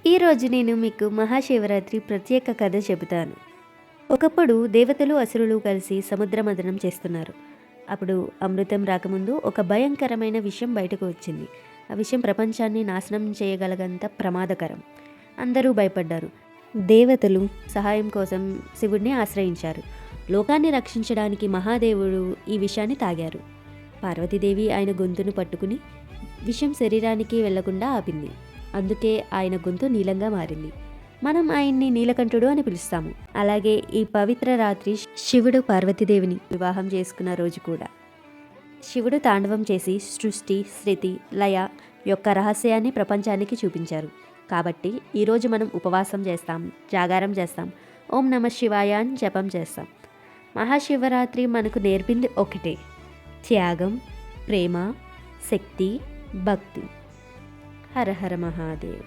ఈరోజు నేను మీకు మహాశివరాత్రి ప్రత్యేక కథ చెబుతాను. ఒకప్పుడు దేవతలు, అసురులు కలిసి సముద్ర మథనం చేస్తున్నారు. అప్పుడు అమృతం రాకముందు ఒక భయంకరమైన విషయం బయటకు వచ్చింది. ఆ విషయం ప్రపంచాన్ని నాశనం చేయగలగంత ప్రమాదకరం. అందరూ భయపడ్డారు. దేవతలు సహాయం కోసం శివుడిని ఆశ్రయించారు. లోకాన్ని రక్షించడానికి మహాదేవుడు ఈ విషయాన్ని తాగారు. పార్వతీదేవి ఆయన గొంతును పట్టుకుని విషం శరీరానికి వెళ్లకుండా ఆపింది. అందుకే ఆయన గొంతు నీలంగా మారింది. మనం ఆయన్ని నీలకంఠుడు అని పిలుస్తాము. అలాగే ఈ పవిత్ర రాత్రి శివుడు పార్వతీదేవిని వివాహం చేసుకున్న రోజు కూడా. శివుడు తాండవం చేసి సృష్టి, స్థితి, లయ యొక్క రహస్యాన్ని ప్రపంచానికి చూపించారు. కాబట్టి ఈరోజు మనం ఉపవాసం చేస్తాం, జాగారం చేస్తాం, ఓం నమ శివాయ అని జపం చేస్తాం. మహాశివరాత్రి మనకు నేర్పింది ఒకటే: త్యాగం, ప్రేమ, శక్తి, భక్తి. హర హర మహాదేవ్.